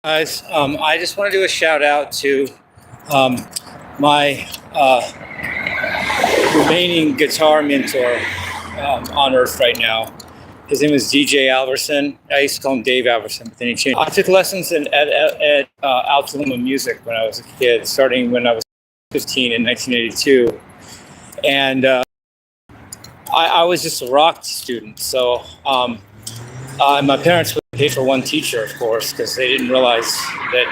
Guys, I just want to do a shout out to my remaining guitar mentor on earth right now. His name is DJ Alverson. I used to call him Dave Alverson, but then he changed. I took lessons at Altaloma Music when I was a kid, starting when I was 15 in 1982. And I was just a rock student. So my parents would pay for one teacher, of course, because they didn't realize that,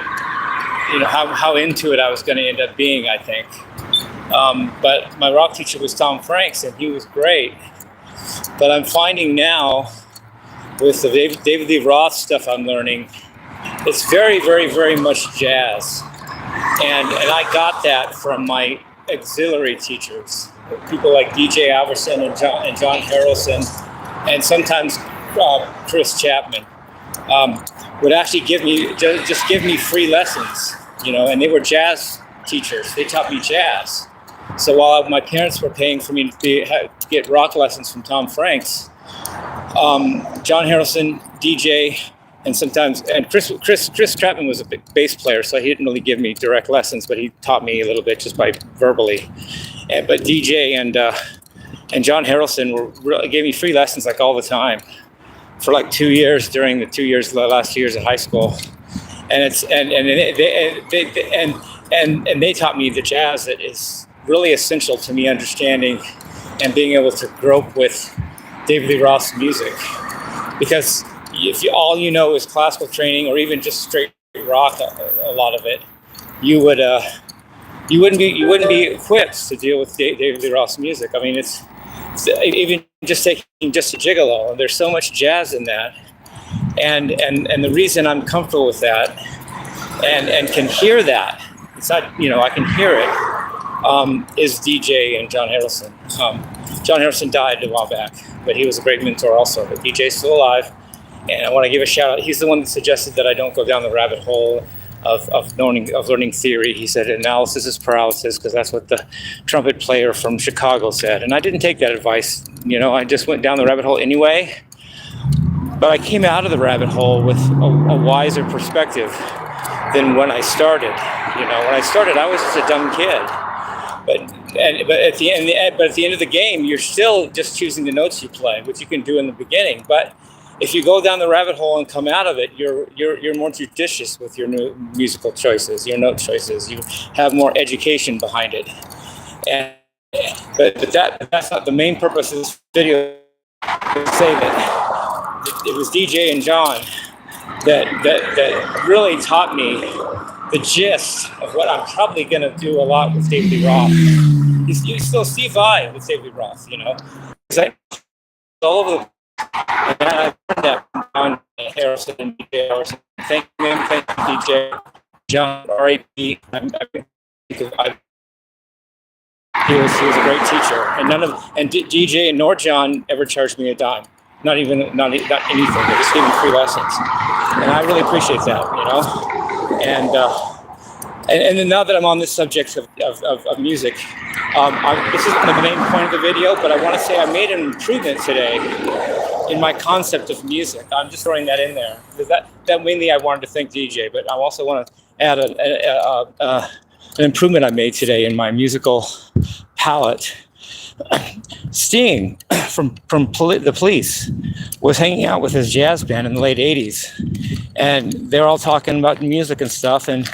how into it I was going to end up being, I think. But my rock teacher was Tom Franks, and he was great. But I'm finding now, with the David Lee Roth stuff I'm learning, it's very, very, very much jazz. And I got that from my auxiliary teachers, people like DJ Alverson and John Harrelson, and sometimes Chris Chapman, would actually give me free lessons, and they were jazz teachers. They taught me jazz. So while my parents were paying for me to get rock lessons from Tom Franks, John Harrelson, DJ, and Chris Chapman was a big bass player, so he didn't really give me direct lessons, but he taught me a little bit just by verbally. But DJ and John Harrelson gave me free lessons like all the time for like 2 years during the last 2 years of high school, and they taught me the jazz that is really essential to me understanding and being able to grope with David Lee Roth's music. Because if all you know is classical training or even just straight rock, a lot of it, you wouldn't be equipped to deal with David Lee Roth's music. I mean, it's even just taking Just a Gigolo, and there's so much jazz in that. And the reason I'm comfortable with that and can hear that, it's not, I can hear it, is DJ and John Harrelson. John Harrelson died a while back, but he was a great mentor also. But DJ's still alive, and I want to give a shout out. He's the one that suggested that I don't go down the rabbit hole of learning theory. He said analysis is paralysis, because that's what the trumpet player from Chicago said. And I didn't take that advice. I just went down the rabbit hole anyway. But I came out of the rabbit hole with a wiser perspective than when I started. When I started, I was just a dumb kid. But at the end of the game, you're still just choosing the notes you play, which you can do in the beginning. But if you go down the rabbit hole and come out of it, you're more judicious with your new musical choices, your note choices. You have more education behind it. But that's not the main purpose of this video. To say that it was DJ and John that really taught me the gist of what I'm probably going to do a lot with David Lee Roth. You still see vibe with David Lee Roth, because all over the. And I learned that from John Harrison and DJ Harrison. Thank you, DJ John, R.A.P. He was a great teacher, and DJ nor John ever charged me a dime. Not anything. They just gave me free lessons, and I really appreciate that. And then now that I'm on this subject of music, this isn't the main point of the video, but I want to say I made an improvement today in my concept of music. I'm just throwing that in there. That mainly I wanted to thank DJ, but I also want to add an improvement I made today in my musical palette. Sting from the Police was hanging out with his jazz band in the late 80s, and they're all talking about music and stuff, and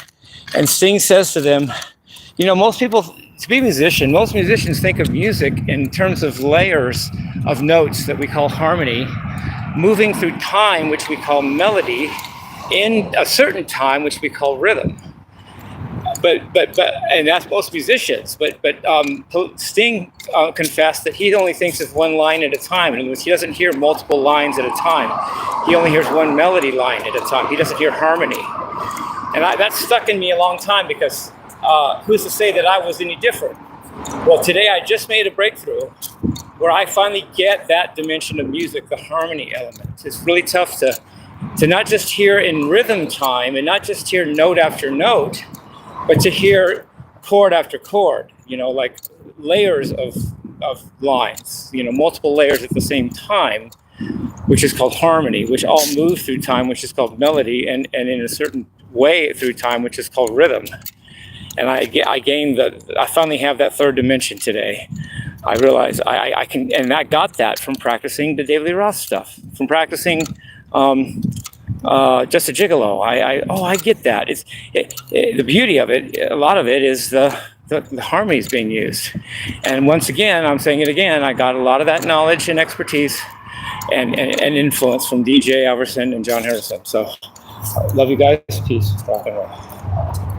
Sting says to them, most people, to be a musician, most musicians think of music in terms of layers of notes that we call harmony, moving through time, which we call melody, in a certain time, which we call rhythm. But and that's most musicians. But Sting confessed that he only thinks of one line at a time, and he doesn't hear multiple lines at a time. He only hears one melody line at a time. He doesn't hear harmony, and that stuck in me a long time, because who's to say that I was any different? Well, today I just made a breakthrough where I finally get that dimension of music, the harmony element. It's really tough to not just hear in rhythm time and not just hear note after note, but to hear chord after chord, like layers of of lines, multiple layers at the same time, which is called harmony, which all move through time, which is called melody, and in a certain way through time, which is called rhythm. And I finally have that third dimension today. I realize I can, and I got that from practicing the David Lee Roth stuff, from practicing Just a Gigolo. I get that. The beauty of it, a lot of it is the harmonies being used. And once again, I'm saying it again, I got a lot of that knowledge and expertise and influence from DJ Alverson and John Harrison. So love you guys. Peace. Rock and roll.